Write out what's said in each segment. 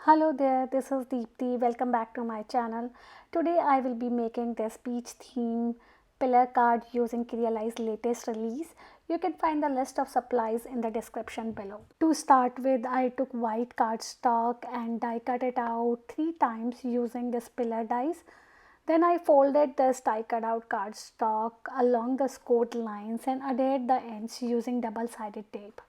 Hello there, this is Deepti. Welcome back to my channel. Today I will be making this beach theme pillar card using Crealies latest release. You can find the list of supplies in the description below. To start with, I took white cardstock and die cut it out 3 times using this pillar dies. Then I folded this die cut out cardstock along the scored lines and adhered the ends using double-sided tape.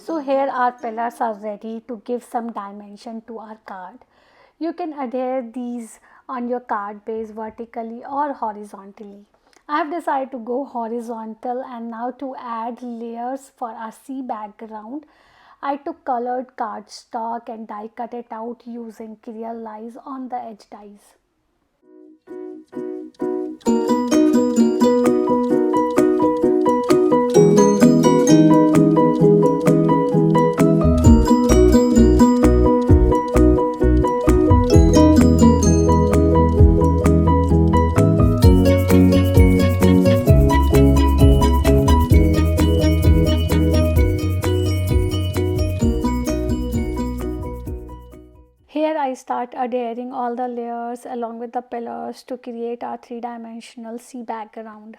So here our pillars are ready to give some dimension to our card. You can adhere these on your card base vertically or horizontally. I have decided to go horizontal, and now to add layers for our sea background, I took colored cardstock and die cut it out using Crealies on the edge dies. Here I start adhering all the layers along with the pillars to create our three-dimensional sea background.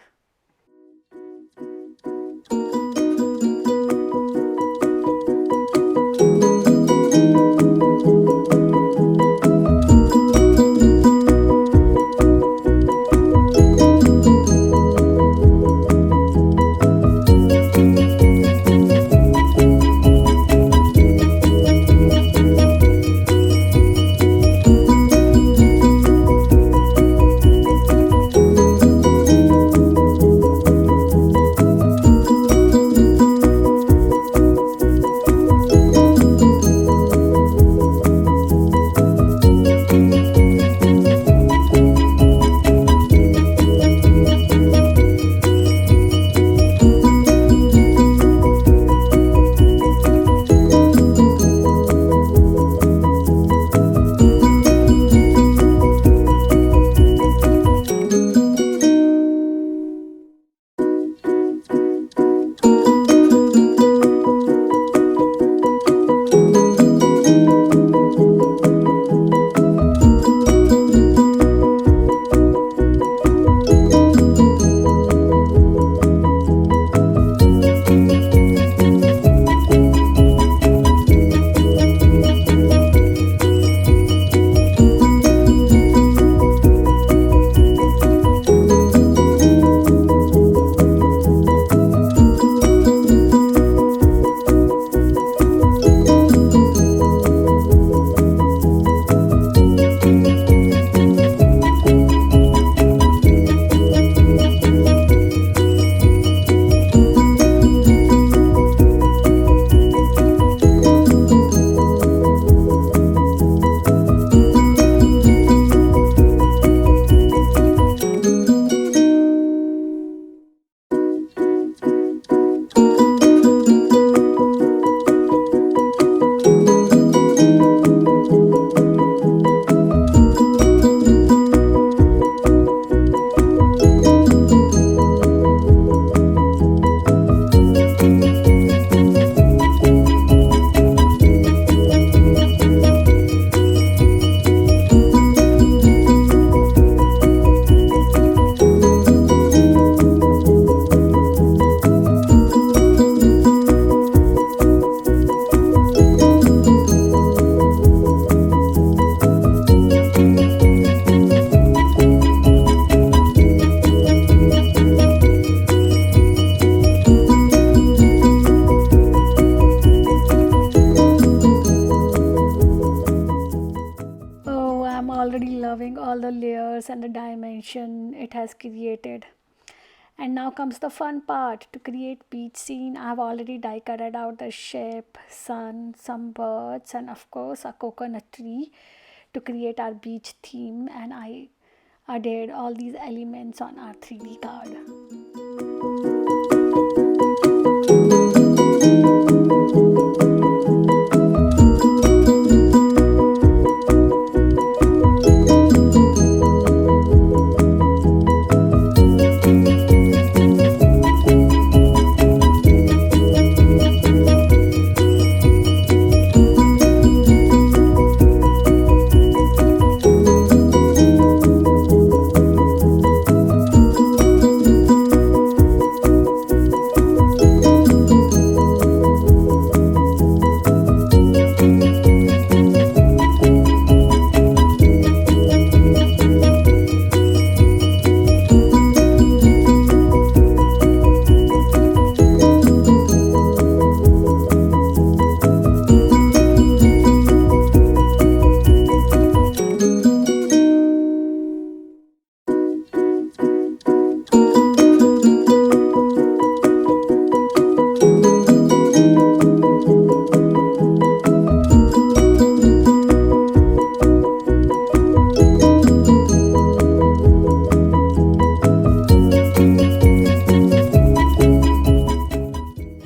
I'm already loving all the layers and the dimension it has created. And now comes the fun part. To create beach scene, I've already die cutted out the ship, sun, some birds, and of course a coconut tree to create our beach theme. And I added all these elements on our 3D card.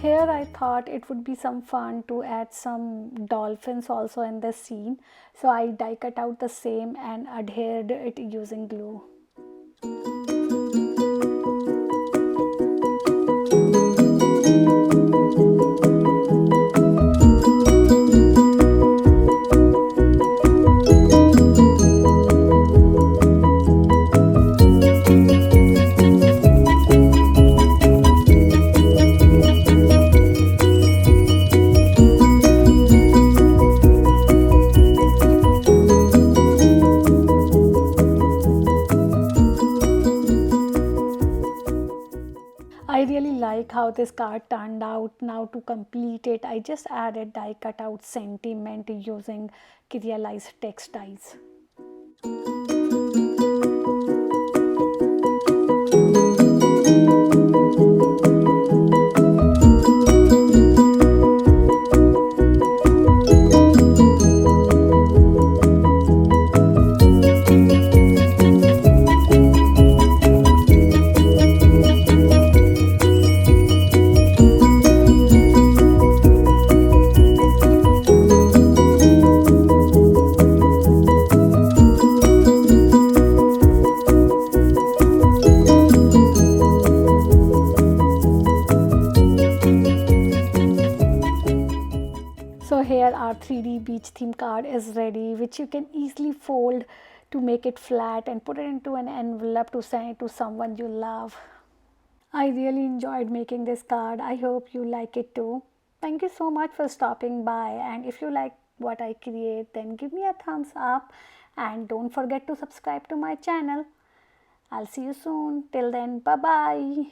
Here I thought it would be some fun to add some dolphins also in the scene. So I die cut out the same and adhered it using glue. I really like how this card turned out. Now to complete it, I just added die cut out sentiment using Crealies textiles. So here our 3D beach theme card is ready, which you can easily fold to make it flat and put it into an envelope to send it to someone you love. I really enjoyed making this card. I hope you like it too. Thank you so much for stopping by, and if you like what I create, then give me a thumbs up and don't forget to subscribe to my channel. I'll see you soon. Till then, bye bye.